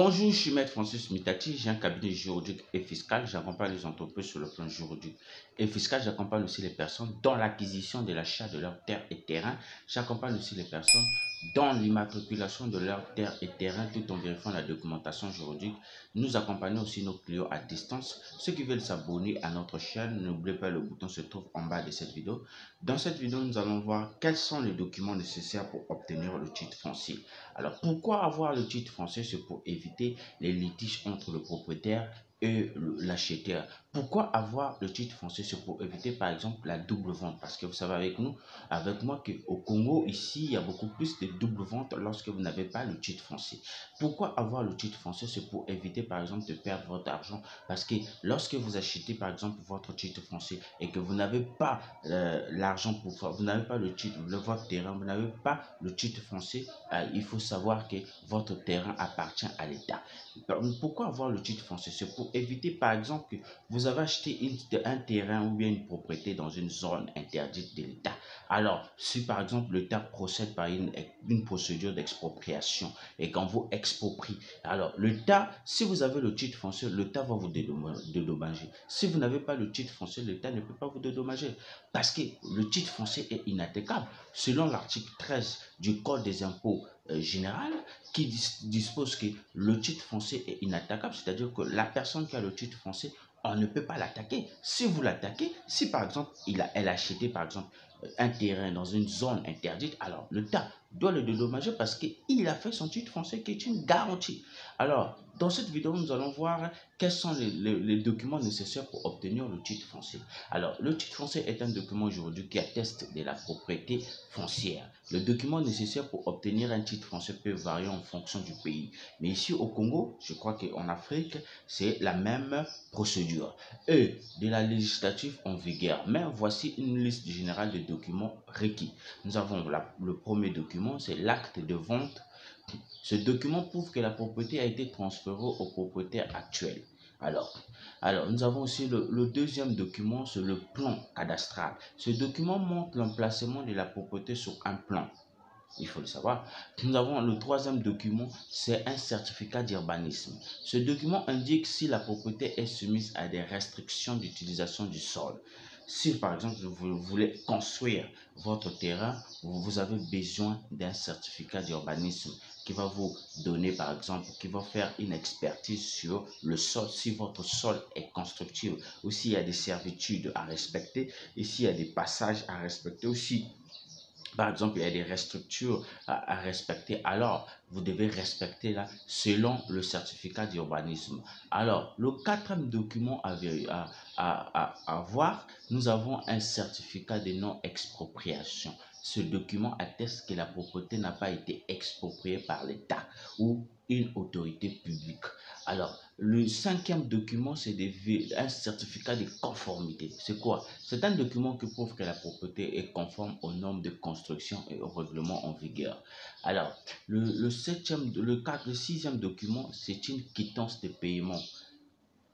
Bonjour, je suis Maître Francis Mitati, j'ai un cabinet juridique et fiscal. J'accompagne les entreprises sur le plan juridique et fiscal. J'accompagne aussi les personnes dans l'acquisition de l'achat de leurs terres et terrains. J'accompagne aussi les personnes dans l'immatriculation de leurs terres et terrains tout en vérifiant la documentation juridique. Nous accompagnons aussi nos clients à distance. Ceux qui veulent s'abonner à notre chaîne, n'oubliez pas, le bouton se trouve en bas de cette vidéo. Dans cette vidéo, nous allons voir quels sont les documents nécessaires pour obtenir le titre foncier. Alors, pourquoi avoir le titre foncier? C'est pour éviter les litiges entre le propriétaire et l'acheteur. Pourquoi avoir le titre foncier? C'est pour éviter par exemple la double vente. Parce que vous savez avec moi qu'au Congo, ici, il y a beaucoup plus de double vente lorsque vous n'avez pas le titre foncier. Pourquoi avoir le titre foncier? C'est pour éviter par exemple de perdre votre argent. Parce que lorsque vous achetez par exemple votre titre foncier et que vous n'avez pas l'argent pour faire, vous n'avez pas le titre, votre terrain, vous n'avez pas le titre foncier, il faut savoir que votre terrain appartient à l'État. Pourquoi avoir le titre foncier? C'est pour éviter par exemple que vous avez acheté un terrain ou bien une propriété dans une zone interdite de l'État. Alors, si par exemple l'État procède par une procédure d'expropriation et quand vous exproprie, alors l'État, si vous avez le titre foncier, l'État va vous dédommager. Si vous n'avez pas le titre foncier, l'État ne peut pas vous dédommager parce que le titre foncier est inattaquable. Selon l'article 13 du Code des impôts général, qui dispose que le titre foncier est inattaquable, c'est-à-dire que la personne qui a le titre foncier, on ne peut pas l'attaquer. Si vous l'attaquez, si par exemple elle a acheté par exemple un terrain dans une zone interdite, alors l'État doit le dédommager parce qu'il a fait son titre foncier qui est une garantie. Alors, dans cette vidéo, nous allons voir quels sont les documents nécessaires pour obtenir le titre foncier. Alors, le titre foncier est un document juridique qui atteste de la propriété foncière. Le document nécessaire pour obtenir un titre foncier peut varier en fonction du pays. Mais ici au Congo, je crois qu'en Afrique, c'est la même procédure. Et de la législative en vigueur. Mais voici une liste générale de documents requis. Nous avons le premier document, c'est l'acte de vente. Ce document prouve que la propriété a été transférée au propriétaire actuel. Alors, nous avons aussi le deuxième document, c'est le plan cadastral. Ce document montre l'emplacement de la propriété sur un plan. Il faut le savoir. Nous avons le troisième document, c'est un certificat d'urbanisme. Ce document indique si la propriété est soumise à des restrictions d'utilisation du sol. Si par exemple vous voulez construire votre terrain, vous avez besoin d'un certificat d'urbanisme qui va vous donner par exemple, qui va faire une expertise sur le sol, si votre sol est constructible, ou s'il y a des servitudes à respecter, et s'il y a des passages à respecter aussi. Par exemple, il y a des restrictions à respecter. Alors, vous devez respecter là selon le certificat d'urbanisme. Alors, le quatrième document à voir, nous avons un certificat de non-expropriation. Ce document atteste que la propriété n'a pas été expropriée par l'État ou une autorité publique. Alors, le cinquième document, c'est un certificat de conformité. C'est quoi? C'est un document qui prouve que la propriété est conforme aux normes de construction et aux règlements en vigueur. Alors, le sixième document, c'est une quittance de paiement.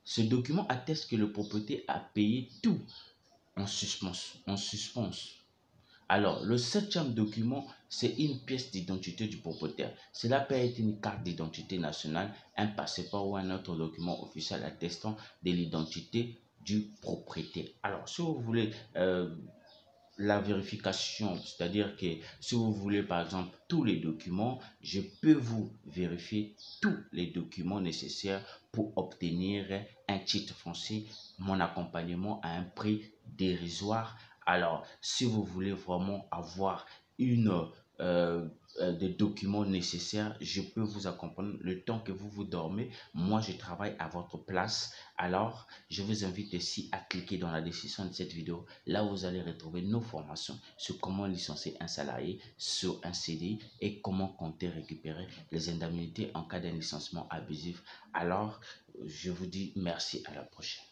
Ce document atteste que le propriétaire a payé tout en suspens. Alors, le septième document, c'est une pièce d'identité du propriétaire. Cela peut être une carte d'identité nationale, un passeport ou un autre document officiel attestant de l'identité du propriétaire. Alors, si vous voulez la vérification, c'est-à-dire que si vous voulez par exemple tous les documents, je peux vous vérifier tous les documents nécessaires pour obtenir un titre foncier, mon accompagnement à un prix dérisoire. Alors, si vous voulez vraiment avoir des documents nécessaires, je peux vous accompagner le temps que vous dormez. Moi, je travaille à votre place. Alors, je vous invite ici à cliquer dans la description de cette vidéo. Là, vous allez retrouver nos formations sur comment licencier un salarié sur un CDI et comment compter récupérer les indemnités en cas d'un licenciement abusif. Alors, je vous dis merci, à la prochaine.